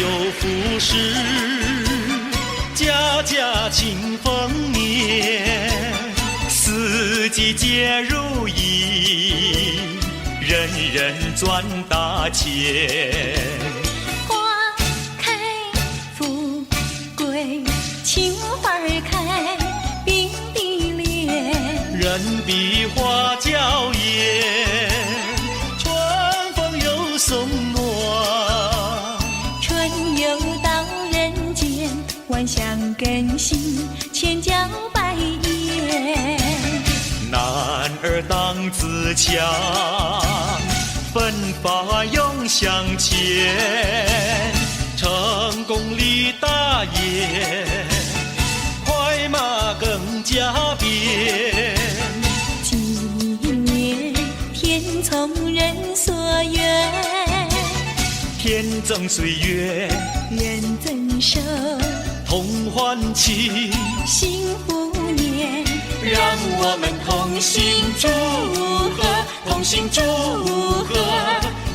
S5: 有福事，家家庆丰年，
S1: 四季皆如意，人人赚大钱。
S2: 花开富贵，青花开，并蒂莲。
S5: 人比花娇艳，春风又送暖。
S2: 春又到人间，万象更新，千娇百艳。
S1: 男儿当自强，奋发勇向前，
S5: 成功立大业，快马更加鞭。
S2: 今年天从人所愿，
S1: 天赠岁月，
S2: 人增寿，
S5: 同欢庆，
S2: 幸福年。
S1: 让我们同心祝贺，同心祝贺，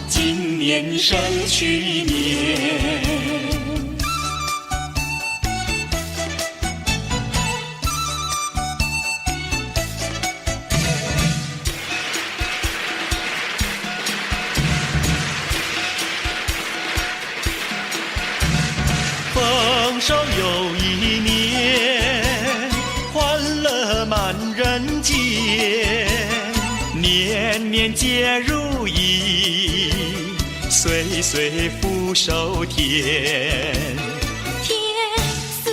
S1: 今年胜去年。
S5: 丰收又一年，欢乐满人间，
S1: 年年皆如意，岁岁福寿甜。
S2: 天赐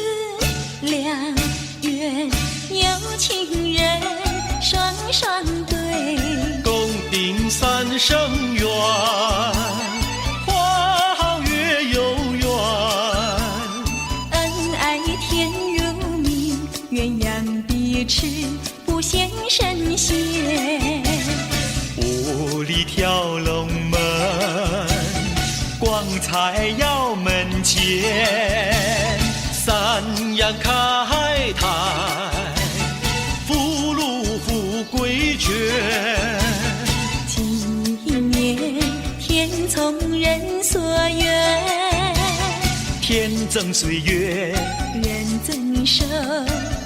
S2: 良缘，有情人双双对，
S5: 共定三生缘，花好月有圆。
S2: 恩爱甜如蜜，鸳鸯彼此不嫌神仙。
S1: 五里挑龙门，光彩耀门前。
S5: 三阳开泰，福禄富贵全。
S2: 今年天从人所愿，
S1: 天赠岁月，
S2: 人增寿，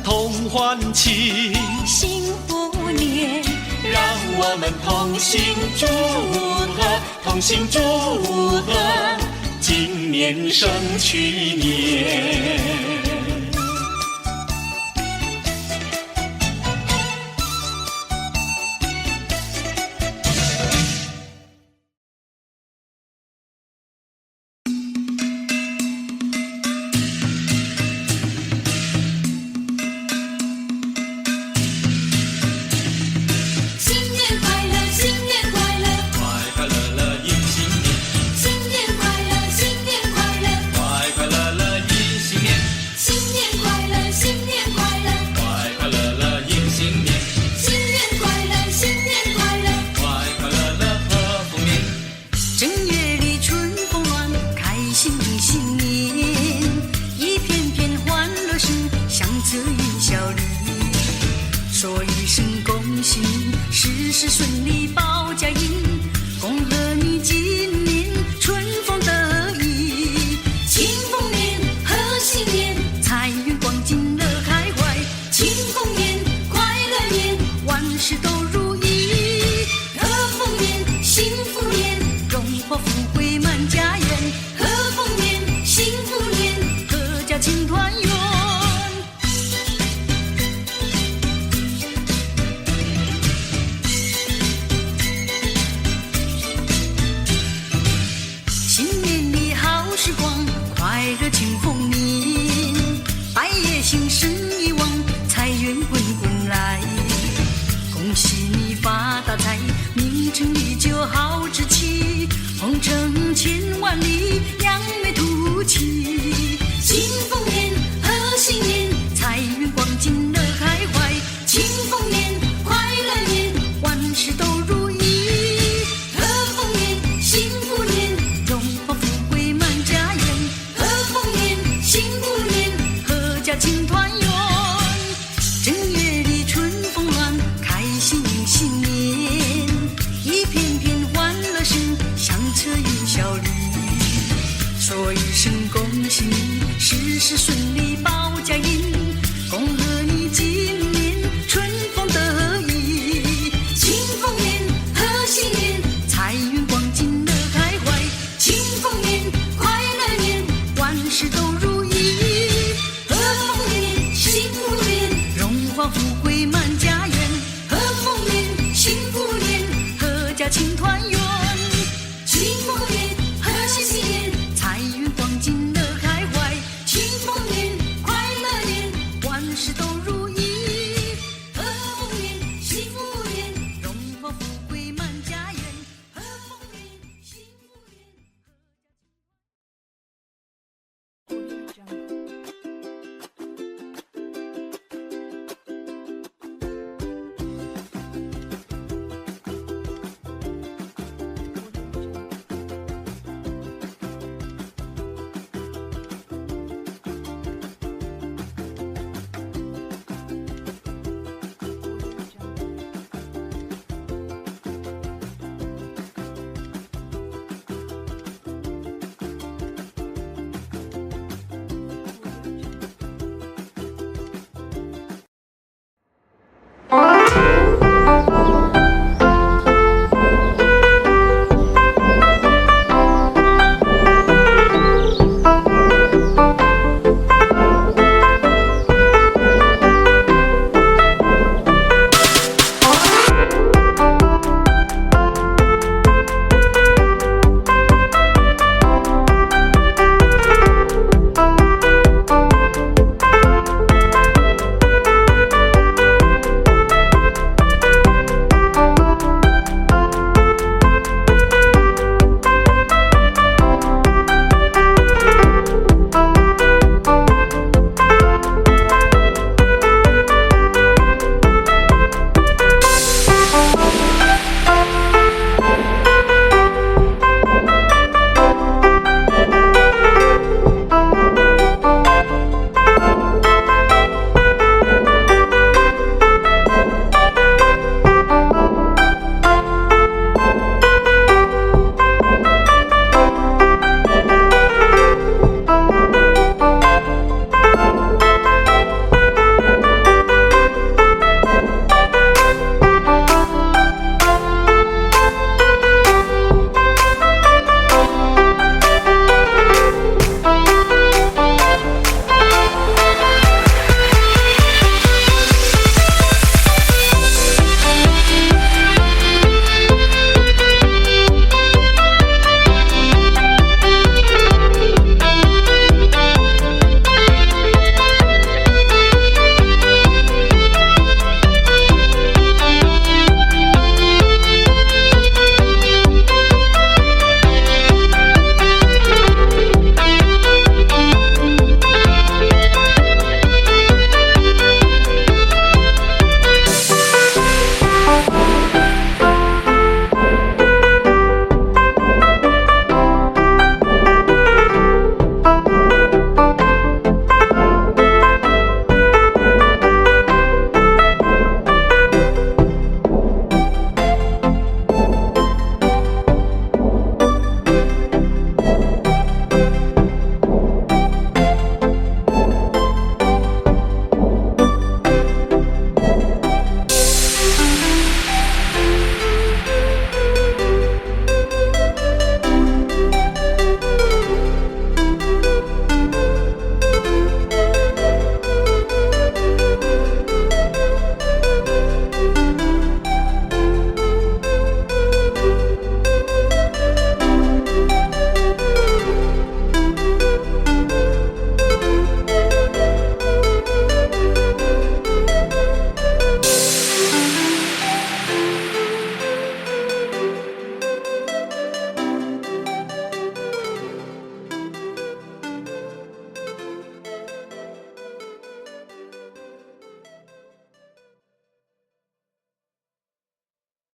S5: 同欢庆，
S2: 幸福年。
S1: 让我们同心祝贺，同心祝贺，今年胜去年。
S4: 喜你事事顺利保家营，恭贺你今年春风得意，庆丰年贺新年，财运广进乐开怀，庆丰年快乐年，万事都如意，贺丰年幸福年，荣华富贵满家园，贺丰年幸福年，阖家庆团圆。